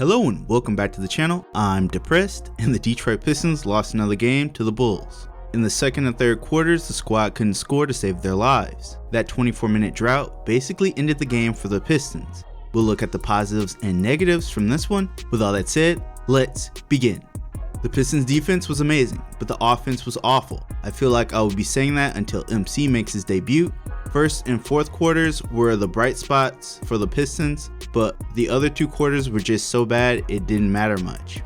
Hello and welcome back to the channel. I'm depressed and the Detroit Pistons lost another game to the Bulls. In the second and third quarters, the squad couldn't score to save their lives. That 24-minute drought basically ended the game for the Pistons. We'll look at the positives and negatives from this one. With all that said, let's begin. The Pistons defense was amazing, but the offense was awful. I feel like I will be saying that until MC makes his debut. First and fourth quarters were the bright spots for the Pistons, but the other two quarters were just so bad it didn't matter much.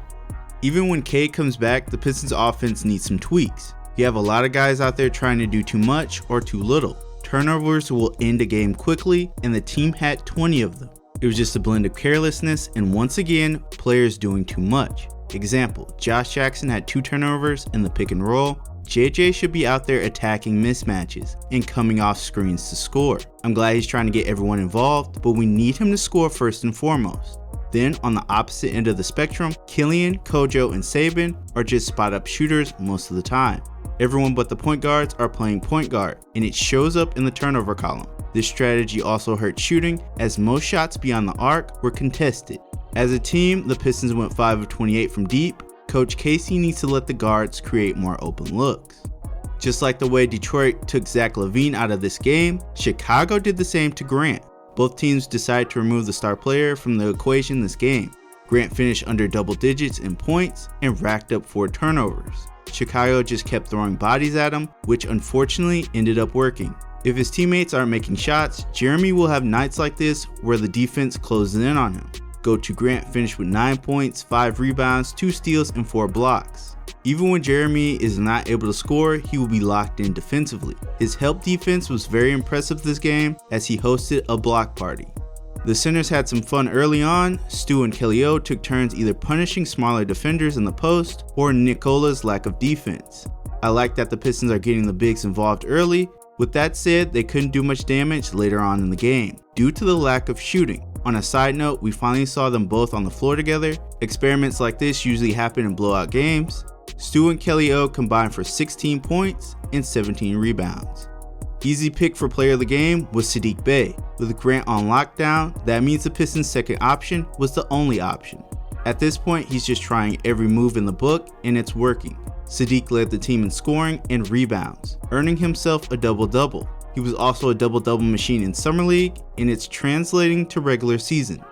Even when K comes back, the Pistons offense needs some tweaks. You have a lot of guys out there trying to do too much or too little. Turnovers will end a game quickly, and the team had 20 of them. It was just a blend of carelessness and once again, players doing too much. Example, Josh Jackson had 2 turnovers in the pick and roll. JJ should be out there attacking mismatches and coming off screens to score. I'm glad he's trying to get everyone involved, but we need him to score first and foremost. Then on the opposite end of the spectrum, Killian, Kojo, and Saban are just spot up shooters most of the time. Everyone but the point guards are playing point guard, and it shows up in the turnover column. This strategy also hurt shooting, as most shots beyond the arc were contested. As a team, the Pistons went 5 of 28 from deep. Coach Casey needs to let the guards create more open looks. Just like the way Detroit took Zach LaVine out of this game, Chicago did the same to Grant. Both teams decided to remove the star player from the equation this game. Grant finished under double digits in points and racked up 4 turnovers. Chicago just kept throwing bodies at him, which unfortunately ended up working. If his teammates aren't making shots, Jeremy will have nights like this where the defense closes in on him. Go-to Grant finished with 9 points, 5 rebounds, 2 steals, and 4 blocks. Even when Jeremy is not able to score, he will be locked in defensively. His help defense was very impressive this game as he hosted a block party. The centers had some fun early on. Stu and Kelly O took turns either punishing smaller defenders in the post or Nicola's lack of defense. I like that the Pistons are getting the bigs involved early. With that said, they couldn't do much damage later on in the game due to the lack of shooting. On a side note, we finally saw them both on the floor together. Experiments like this usually happen in blowout games. Stu and Kelly O combined for 16 points and 17 rebounds. Easy pick for player of the game was Saddiq Bey. With Grant on lockdown, that means the Pistons' second option was the only option. At this point, he's just trying every move in the book and it's working. Saddiq led the team in scoring and rebounds, earning himself a double-double. He was also a double-double machine in Summer League, and it's translating to regular season.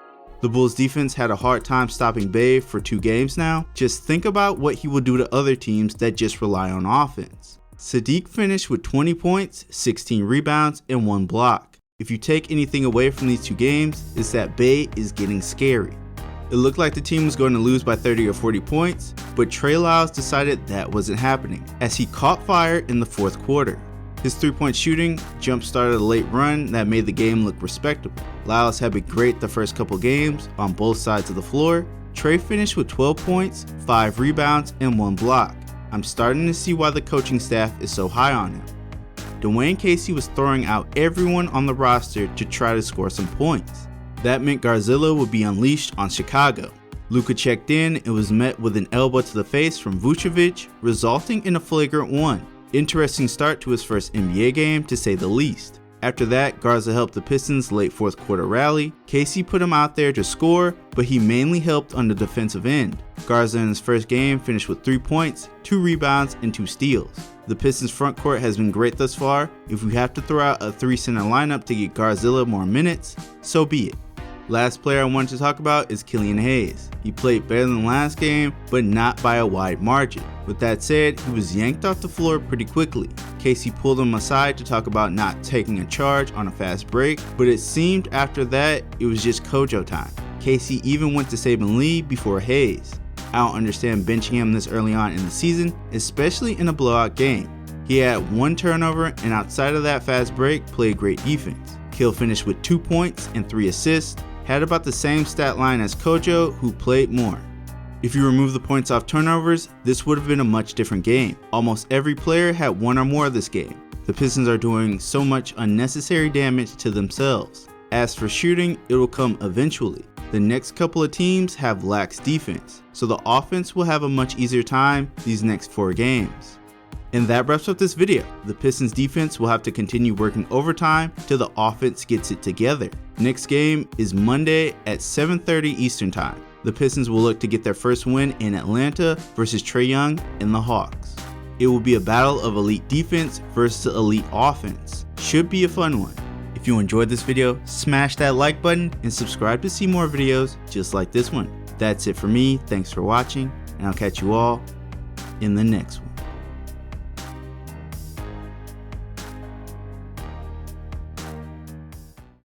The Bulls defense had a hard time stopping Bey for 2 games now. Just think about what he will do to other teams that just rely on offense. Saddiq finished with 20 points, 16 rebounds, and 1 block. If you take anything away from these 2 games, it's that Bey is getting scary. It looked like the team was going to lose by 30 or 40 points, but Trey Lyles decided that wasn't happening as he caught fire in the fourth quarter. His 3-point shooting jump-started a late run that made the game look respectable. Lyles had been great the first couple games on both sides of the floor. Trey finished with 12 points, 5 rebounds, and 1 block. I'm starting to see why the coaching staff is so high on him. Dwayne Casey was throwing out everyone on the roster to try to score some points. That meant Garzilla would be unleashed on Chicago. Luka checked in and was met with an elbow to the face from Vucevic, resulting in a flagrant 1. Interesting start to his first NBA game, to say the least. After that, Garza helped the Pistons' late fourth quarter rally. Casey put him out there to score, but he mainly helped on the defensive end. Garza in his first game finished with 3 points, 2 rebounds, and 2 steals. The Pistons' front court has been great thus far. If we have to throw out a 3-center lineup to get Garzilla more minutes, so be it. Last player I wanted to talk about is Killian Hayes. He played better than last game, but not by a wide margin. With that said, he was yanked off the floor pretty quickly. Casey pulled him aside to talk about not taking a charge on a fast break, but it seemed after that it was just Kojo time. Casey even went to Saban Lee before Hayes. I don't understand benching him this early on in the season, especially in a blowout game. He had 1 turnover and outside of that fast break played great defense. Kill finished with 2 points and 3 assists. Had about the same stat line as Kojo, who played more. If you remove the points off turnovers, this would have been a much different game. Almost every player had 1 or more this game. The Pistons are doing so much unnecessary damage to themselves. As for shooting, it will come eventually. The next couple of teams have lax defense, so the offense will have a much easier time these next 4 games. And that wraps up this video. The Pistons defense will have to continue working overtime till the offense gets it together. Next game is Monday at 7:30 Eastern Time. The Pistons will look to get their first win in Atlanta versus Trae Young and the Hawks. It will be a battle of elite defense versus elite offense. Should be a fun one. If you enjoyed this video, smash that like button and subscribe to see more videos just like this one. That's it for me. Thanks for watching, and I'll catch you all in the next one.